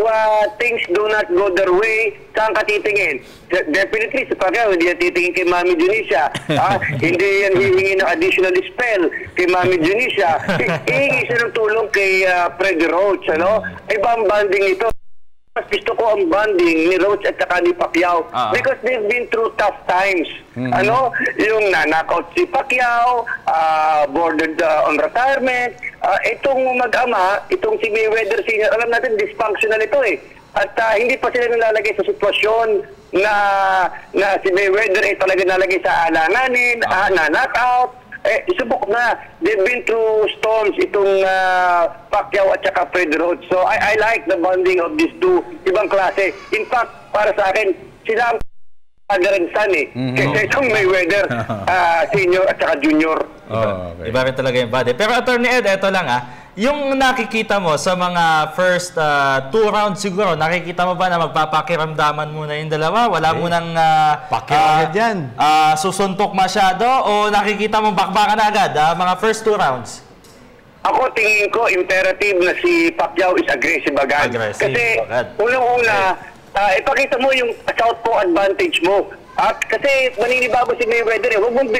things do not go their way, saan ka titingin? Definitely, sa Pacquiao, hindi yan titingin kay Mami Dionisio. Hindi yan hihingi ng additional spell kay Mami Dionisio. Hihingi siya ng tulong kay Freddie Roach. Ano? Iba ang banding ito. Gusto ko ang bonding ni Roach at saka ni Pacquiao because they've been through tough times. Ano? Yung na-knockout si Pacquiao, bordered on retirement. Itong mag-ama, itong si Mayweather Sr., alam natin, dysfunctional ito eh. At hindi pa sila nalalagay sa sitwasyon na si Mayweather ay talaga nalagay sa alanganin, na-knockout. Subok na. They've been through storms itong Pacquiao at saka Freddie Roach. So I like the bonding of these two ibang klase. In fact, para sa akin, sila ang father and son eh. Kaysa itong Mayweather senior at saka junior. Okay. Iba rin talaga yung body. Pero Attorney Ed, ito lang yung nakikita mo sa mga first 2 rounds siguro, nakikita mo ba na magpapakiramdaman muna yung dalawa? Wala munang susuntok masyado? O nakikita mo bakbakan na agad, mga first 2 rounds? Ako tingin ko imperative na si Pacquiao is aggressive agad. Kasi unang-una, ipakita mo yung southpaw advantage mo. Kasi maninibago si Mayweather eh. Huwag mong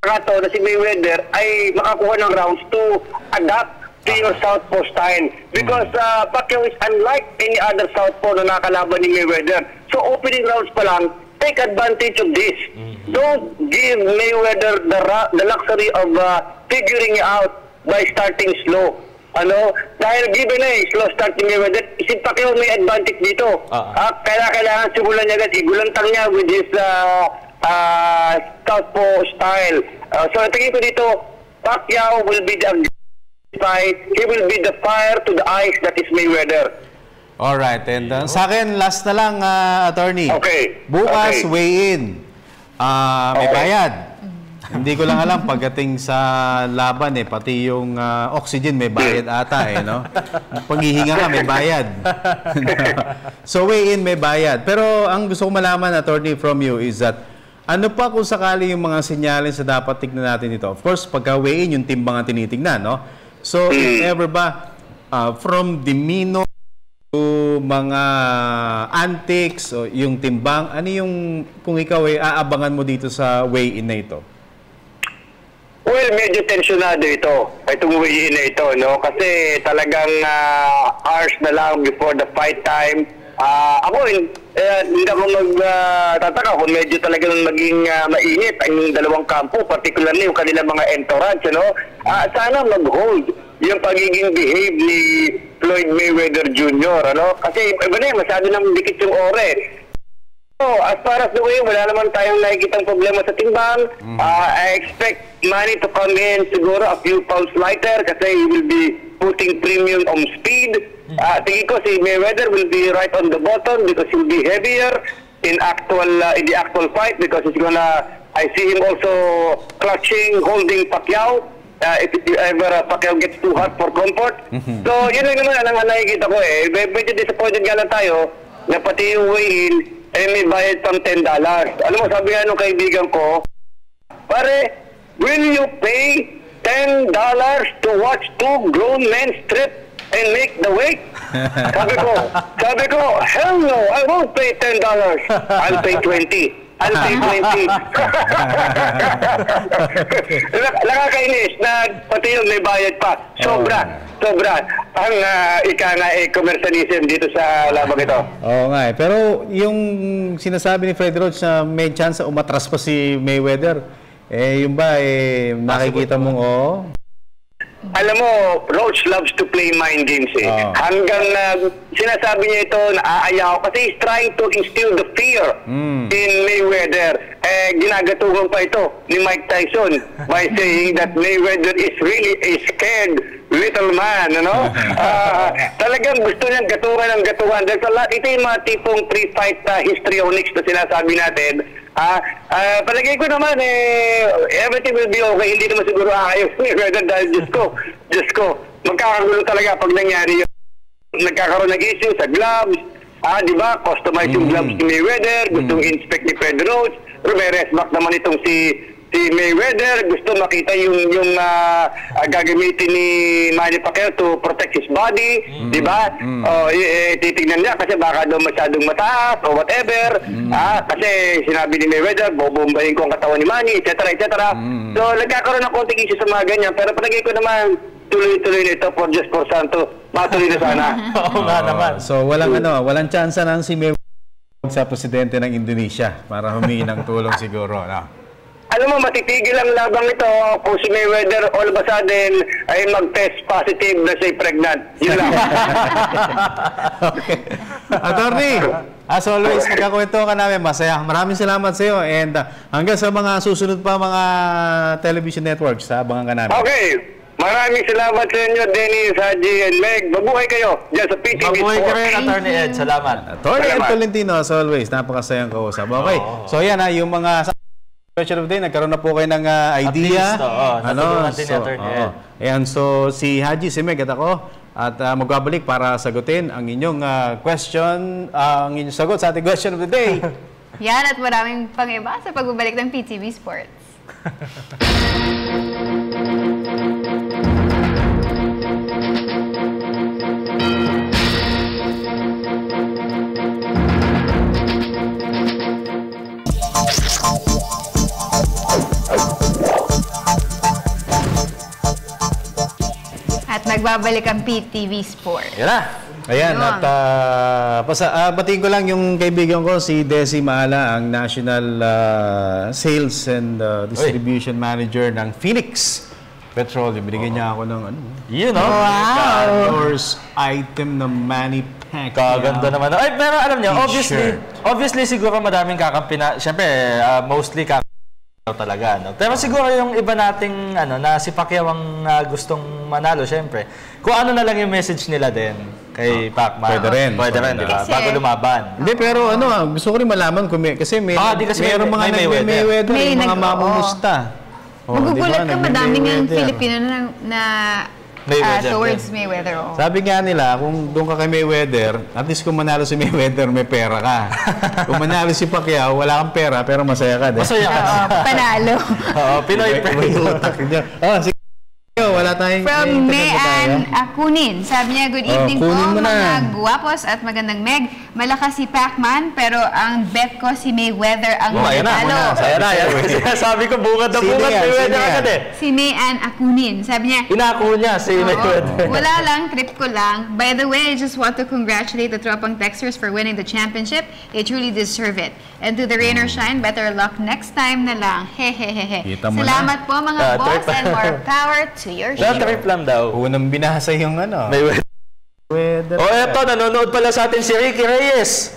na si Mayweather ay makakuha ng rounds to adapt to your southpaw style. Because Pacquiao is unlike any other southpaw na nakalaban ni Mayweather. So opening rounds pa lang, take advantage of this. Don't give Mayweather the luxury of figuring out by starting slow. Ano? Dahil given na slow start ni Mayweather, si Pacquiao may advantage dito. Kailangan simulan niya agad, igulantang niya with his southpaw style. So tingin ko dito, Pacquiao will be the fight. He will be the fire to the ice that is Mayweather. Alright, and sa akin, last na lang, Attorney. Okay. Bukas, weigh-in. May bayad. Hindi ko lang alam pagdating sa laban pati yung oxygen may bayad ata no? Paghihinga ka may bayad. So weigh-in may bayad. Pero ang gusto ko malaman, Attorney, from you is that ano pa kung sakali yung mga senyales na dapat tignan natin dito? Of course, pagka weigh-in, yung timbang ang tinitignan, no? So, if ever ba, from demeanor to mga antics, o yung timbang, ano yung, kung ikaw ay aabangan mo dito sa weigh-in na ito? Well, medyo tensionado ito, itong weigh-in na ito, no? Kasi talagang hours na lang before the fight time. Ako, hindi ako magtataka kung medyo talagang maging mainit ang dalawang kampo, particularly yung kanilang mga entourage, no? Sana mag-hold yung pagiging behave ni Floyd Mayweather Jr., ano? Kasi iba na masyado nang dikit yung ore. So, as far as the way, wala naman tayong nakikitang problema sa timbang. I expect Manny to come in siguro a few pounds lighter kasi he will be putting premium on speed. Tingin ko si Mayweather will be right on the bottom because he'll be heavier in the actual fight because he's I see him also clutching, holding Pacquiao. If ever Pacquiao gets too hot for comfort. So, yun lang naman ang nakikita ko eh. Medyo disappointed nga lang tayo na pati yung weigh-in may bayad pang $10. Alam mo, sabi nga nung kaibigan ko, pare, will you pay $10 to watch 2 grown men strip and make the weight? Sabi ko, hell no, I won't pay $10. I'll pay 20. I'll pay 20. Nakakainis na pati yung may bayad pa. Sobra. Ang commercialism dito sa labang ito. Oo nga pero yung sinasabi ni Freddie Roach na may chance umatras pa si Mayweather, yung ba nakikita mong Alam mo, Roach loves to play mind games eh. Hanggang sinasabi niya ito na aayaw kasi he's trying to instill the fear in Mayweather. Ginagatuhan pa ito ni Mike Tyson by saying that Mayweather is really a scared little man, ano? Talagang gusto niyang gatuhan ng gatuhan. Ito yung mga tipong pre-fight histrionics na sinasabi natin. Palagay ko naman, everything will be okay. Hindi naman siguro ayos ni Mayweather dahil Diyos ko, magkakagulo talaga pag nangyari yun. Nagkakaroon ng issue sa gloves, di ba? Customize yung gloves ni Mayweather, gustong inspect ni Fred Roach, pero may respect naman itong si Mayweather, gusto makita yung gagamitin ni Manny Pacquiao to protect his body, di ba? Titignan niya kasi baka daw masyadong mataas o whatever. Kasi sinabi ni Mayweather, bobombahin ko ang katawan ni Manny, etc. So, nagkakaroon ng konting issue sa mga ganyan. Pero palagay ko naman, tuloy-tuloy na ito for just for Santo. Matuloy na sana. Oo nga naman. So, walang tsansa ng si Mayweather sa presidente ng Indonesia para humingi ng tulong siguro, no? Alam mo, matitigil ang labang ito kung si Mayweather all of a sudden ay mag-test positive na siya pregnant. Yun lang. Okay. Attorney, as always, magkakwento ka namin. Masaya. Maraming salamat sa iyo. And hanggang sa mga susunod pa mga television networks, abangan ka namin. Okay. Maraming salamat sa inyo, Dennis, Haji, and Meg. Mabuhay kayo dyan sa PTV Sports. Mabuhay ka rin, Attorney Ed. Salamat. Attorney Ed Tolentino, as always. Napakasayang kausap. Okay. So yan yung mga question of the day, nagkaroon na po kayo ng idea. Ayan, so si Haji, si Meg at ako, at magbabalik para sagutin ang inyong question, ang inyong sagot sa ating question of the day. Yan at maraming pang iba sa pagbabalik ng PTV Sports. At nagbabalik ang PTV Sport. Yan na. Ayan, at batiin ko lang yung kaibigan ko, si Desi Mahala, ang National Sales and Distribution Manager ng Phoenix Petroleum. Binigyan niya ako ng endorse item na Manny Pacquiao. Kaganda naman. Ay, pero alam niyo, obviously siguro madaming kakampi na, syempre, mostly kakampi talaga, no? Pero siguro yung iba nating na si Pacquiao ang gustong manalo, syempre. Kung ano na lang yung message nila din kay Pacman. Pwede rin, di ba? Bago lumaban. Hindi, pero gusto ko rin malaman kasi mayroong mga nagme-Mayweather, mga mamumusta. Magugulat ka, madaming ang Filipino na towards Mayweather. Sabi nga nila, kung doon ka kay Mayweather, at least kung manalo si Mayweather, may pera ka. Kung manalo si Pacquiao, wala kang pera, pero masaya ka. Masaya ka. Panalo. Pinoy friend. Wala tayong... From Mayan Akunin. Sabi niya, good evening po mga guwapos at magandang Meg. Malakas si Pacman, pero ang bet ko si Mayweather ang manalo. Sabi ko, bungad na bungad Mayweather agad eh. Si Mayan Akunin. Sabi niya... Inako niya si Mayweather. Wala lang, trip ko lang. By the way, I just want to congratulate the Tropang Texters for winning the championship. They truly deserve it. And to the rain or shine, better luck next time na lang. Hehehehe. Salamat po mga boss and more power to your show. Trip lang daw. Unang binasa yung Mayweather. Eto, nanonood pala sa atin si Ricky Reyes.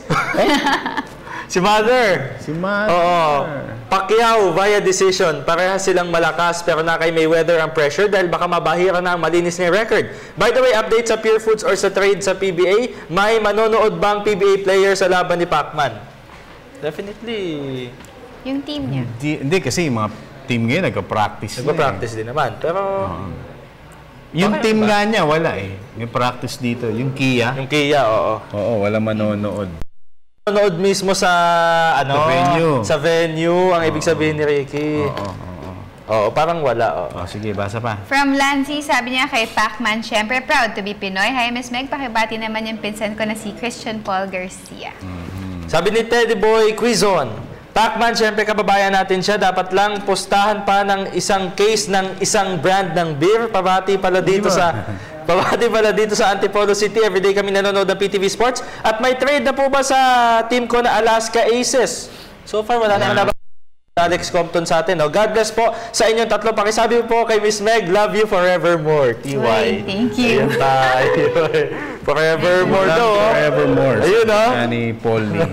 Si Mother. Oo. Pacquiao via decision. Parehas silang malakas pero na kay Mayweather ang pressure dahil baka mabahira na ang malinis na record. By the way, update sa Pure Foods or sa trade sa PBA, may manonood bang PBA player sa laban ni Pacman? Definitely. Yung team niya. Hindi kasi yung mga team ngayon nagka-practice. Nagpa-practice din naman. Pero yung team nga niya wala eh. May practice dito. Yung Kia. Yung Kia, oo. Oo, wala manonood. Manonood mismo sa venue. Sa venue ang ibig sabihin ni Ricky. Oo, parang wala. Sige, basa pa. From Lancy, sabi niya kay Pacman, syempre proud to be Pinoy. Hi, Miss Meg, pakibati naman yung pinsan ko na si Christian Paul Garcia. Sabi ni Teddy Boy Quizon, Pacman, syempre kababayan natin siya. Dapat lang postahan pa ng isang case ng isang brand ng beer. Pabati pala dito sa Antipolo City. Everyday kami nanonood ng PTV Sports. At may trade na po ba sa team ko na Alaska Aces? So far, wala na Alex Compton sa atin. No? God bless po sa inyong tatlo. Pakisabi po kay Miss Meg, love you forevermore. TY. Uy, thank you. Ayun tayo. Forevermore daw. Forevermore. Ayun, no? Ni Paul Lee.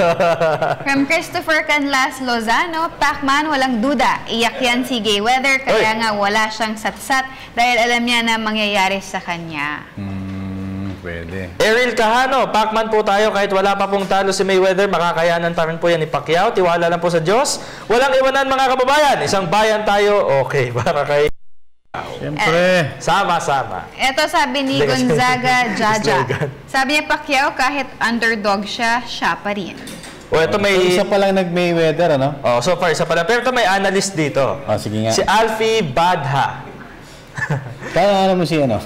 From Christopher Canlas Lozano, Pacman, walang duda. Iyak yan si Gay Weather, kaya nga wala siyang satsat dahil alam niya na mangyayari sa kanya. Pwede. Eril Cajano, Pacman po tayo kahit wala pa pong talo si Mayweather, makakayanan pa rin po yan ni Pacquiao. Tiwala lang po sa Diyos. Walang iwanan mga kababayan. Isang bayan tayo. Okay, para kay... Siyempre. Sama-sama. Ito sabi ni Gonzaga Jaja. Sabi niya Pacquiao, kahit underdog siya, siya pa rin. O, ito may... Isa pa lang nag-Mayweather, ano? Oh, so far, isa pa lang. Pero ito may analyst dito. Sige nga. Si Alfie Badha. Kaya mo si ano?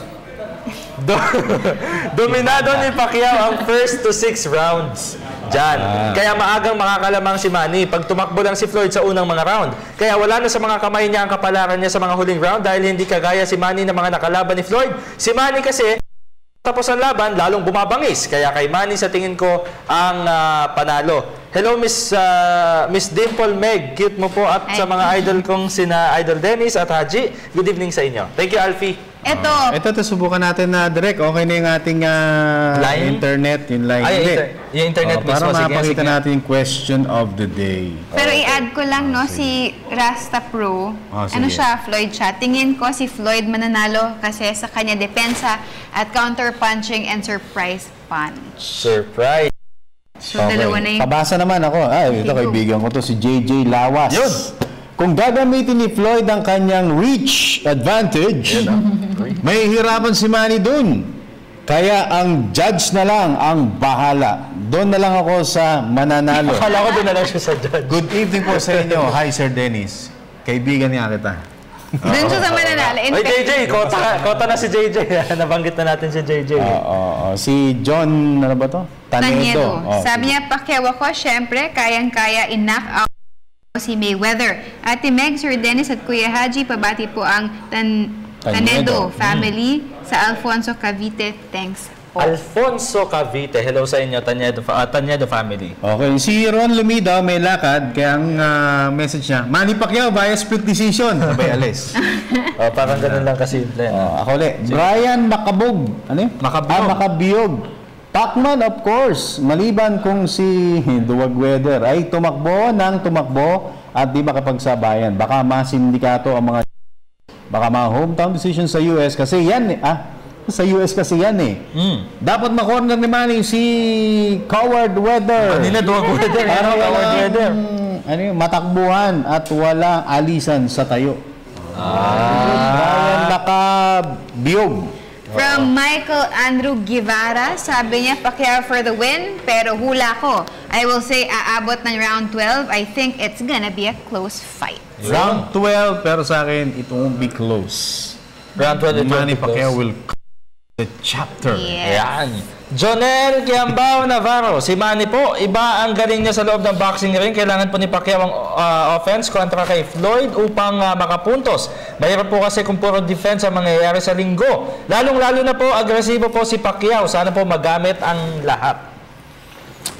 Dominado ni Pacquiao ang first to 6 rounds. Diyan. Kaya maagang makakalamang si Manny pag tumakbo lang si Floyd sa unang mga round. Kaya wala na sa mga kamay niya ang kapalaran niya sa mga huling round dahil hindi kagaya si Manny ng mga nakalaban ni Floyd. Si Manny kasi tapos ang laban, lalong bumabangis. Kaya kay Manny sa tingin ko ang panalo. Hello, Miss Dimple Meg. Cute mo po at sa mga idol kong sina Idol Dennis at Haji. Good evening sa inyo. Thank you, Alfie. Ito, subukan natin na direct. Okay na yung ating internet, yung line. Yung internet para mapakita natin yung question of the day. Pero i-add ko lang, no, si Rasta Pro. Ano siya, Floyd siya. Tingin ko si Floyd mananalo kasi sa kanya depensa at counter-punching and surprise punch. Surprise! So, dalawa na yung... Pabasa naman ako. Ito, kaibigan ko to, si JJ Lawas. Yun! Kung gagamitin ni Floyd ang kanyang reach advantage, may hirapan si Manny dun. Kaya ang judge na lang ang bahala. Doon na lang ako sa mananalo. Akala ko doon na lang siya sa judge. Good evening po sa inyo. Hi, Sir Dennis. Kaibigan niya kita. Doon siya sa mananalo. Ay, JJ. Kota na si JJ. Nabanggit na natin si JJ. Si John, ano ba to? Tanedo. Sabi niya, Pacquiao ako, syempre, kayang-kaya in-knock out si Mayweather. Ate Meg, Sir Dennis at Kuya Haji, pabati po ang Tanedo family sa Alfonso Cavite. Thanks po. Alfonso Cavite. Hello sa inyo, Tanedo family. Okay, si Ron Lumida may lakad, kaya ang message niya, Manny Pacquiao via split decision. Sabay alis. Parang ganun lang kasimple. Ako ulit. Brian Macabog. Ano yun? Macabiyog. Pacman, of course, maliban kung si Duwag Weather ay tumakbo at di makapagsabayan. Baka masindikato ang mga hometown decision sa US kasi yan sa US kasi yan eh. Dapat ma-corner ni Manny si Coward Weather. Kanina Duwag Weather. Coward Weather. Matakbuhan at walang alisan sa tayo. Brian Macabiyog. From Michael Andrew Guevara, sabi niya, Pacquiao for the win, pero hula ko. I will say, aabot ng round 12. I think it's gonna be a close fight. Round 12, pero sa akin, it won't be close. Round 12, Manny Pacquiao will the chapter. Ayan. Jonel Kiambao Navarro. Si Manny po, iba ang galing niya sa loob ng boxing ring. Kailangan po ni Pacquiao ang offense kontra kay Floyd upang makapuntos. Mahirap po kasi kung puro defense ang mangyayari sa linggo. Lalong-lalo na po, agresibo po si Pacquiao. Sana po magamit ang lahat.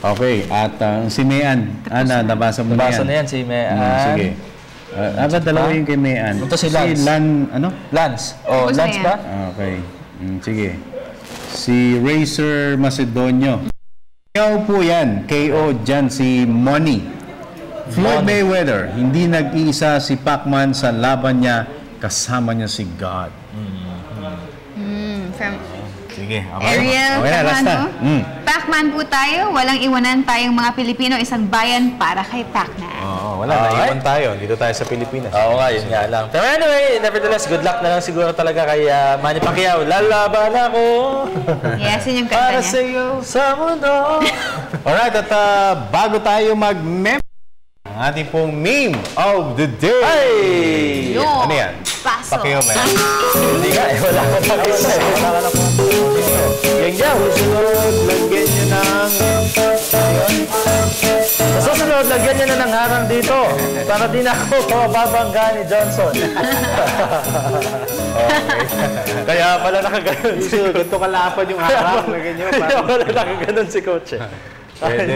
Okay, at si Mayan. Nabasa mo na yan. Nabasa na yan si Mayan. Sige. Dalawa yung kay Mayan. Ito si Lance. Lance. Lance ba? Okay. Sige. Si Racer Macedonio. KO po yan. KO dyan si Money. Floyd Mayweather. Hindi nag-iisa si Pacman sa laban niya. Kasama niya si God. Sige. Ariel Camano. Pacman po tayo. Walang iwanan tayong mga Pilipino. Isang bayan para kay Pacman. Wala. Naiwan tayo. Dito tayo sa Pilipinas. Oo nga, yun nga lang. Pero anyway, nevertheless, good luck na lang siguro talaga kay Manny Pacquiao. Lalaban ako. Yes, yun yung kanta niya. Para sa iyo sa mundo. Alright, at bago tayo mag-meme, ang ating pong meme of the day. Hey! Ano yan? Paso. Pacquiao ba yan? Hindi nga, wala ka pa isa. Wala ka na po. Yan yan. Susunod, lagyan nyo ng... Sa susunod, lagyan nyo na ng harang dito. Para di na ako mababangga ni Johnson. Kaya pala nakaganon si Coach. Ganito kalapad yung harang. Kaya pala nakaganon si Coach. Pwede.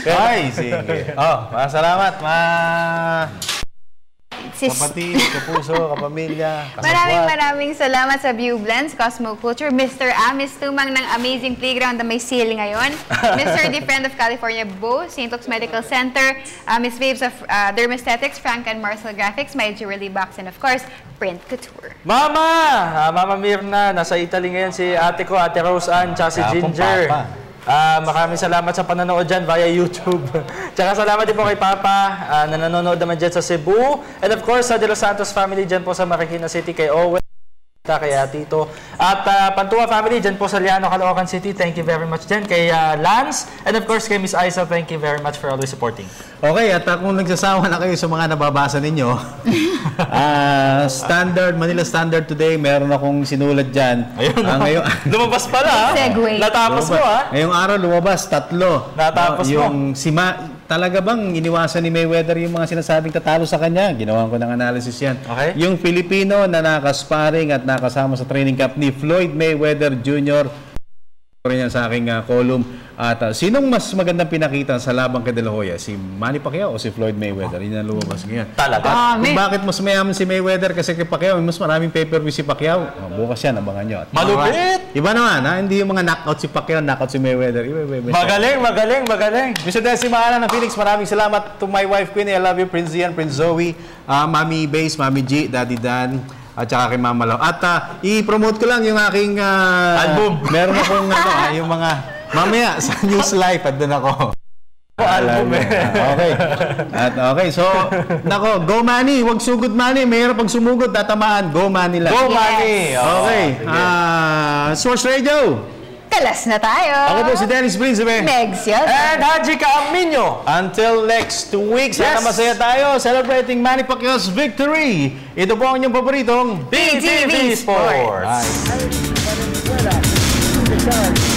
Ay, sige. Salamat, kapatid, kapuso, kapamilya, kasabwat. Maraming salamat sa View Blends, Cosmo Culture, Mr. Amis Tumang ng Amazing Playground na may sale ngayon, Mr. Defend of California Bo, St. Luke's Medical Center, Miss Babes of Dermesthetics, Frank and Marcel Graphics, My Jewelry Box, and of course, Print Couture. Mama Mirna, nasa Italy ngayon si ate ko, Ate Rose Ann, tsaka si Ginger. Maraming salamat sa panonood dyan via YouTube. Tsaka salamat din po kay Papa na nanonood naman dyan sa Cebu. And of course, sa De Los Santos family dyan po sa Marikina City, kay Owen, kay Tito. At Pantua family dyan po sa Liano, Caloocan City. Thank you very much dyan. Kay Lance. And of course, kay Miss Aiza, thank you very much for always supporting. Okay, at kung nagsasawa na kayo sa mga nababasa ninyo, Manila Standard today, meron akong sinulat dyan. Ayun, lumabas pala. Segway. Natapos mo, ha? Ngayong araw, lumabas, 3. Natapos mo. Talaga bang iniwasan ni Mayweather yung mga sinasabing tatalo sa kanya? Ginawa ko ng analysis yan. Okay. Yung Filipino na nakasparing at nakasama sa training camp ni Floyd Mayweather Jr. rin yan sa aking column. At sinong mas magandang pinakita sa labang kay De La Hoya? Si Manny Pacquiao o si Floyd Mayweather? Yun ang lumabas ngayon. Talaga? Kung bakit mas mayaman si Mayweather kasi kay Pacquiao, mas maraming pay-per-view si Pacquiao. Bukas yan, abangan nyo. Malupit! Iba naman, ha? Hindi yung mga knockout si Pacquiao, knockout si Mayweather. Magaling. Mr. Desi Mahala ng Phoenix, maraming salamat to my wife, Queenie. I love you, Prince Zian, Prince Zoe, Mami Base, Mami G, Daddy Dan, at saka kay Mama Lau. At i-promote ko lang yung aking album. Meron akong yung mga mamaya sa News Life at doon ako. Album Okay. Okay, so nako, go Manny, wag sugod Manny. Mayroon pag sumugod tatamaan, go Manny lang. Go Manny. Okay. Source Radio. Kalas na tayo. Ako po si Dennis Prinzipe. Megs Yos. And Haji Kaaminyo. Until next 2 weeks, sana masaya tayo celebrating Manny Pacquiao's victory. Ito po ang inyong paboritong PTV Sports. Bye.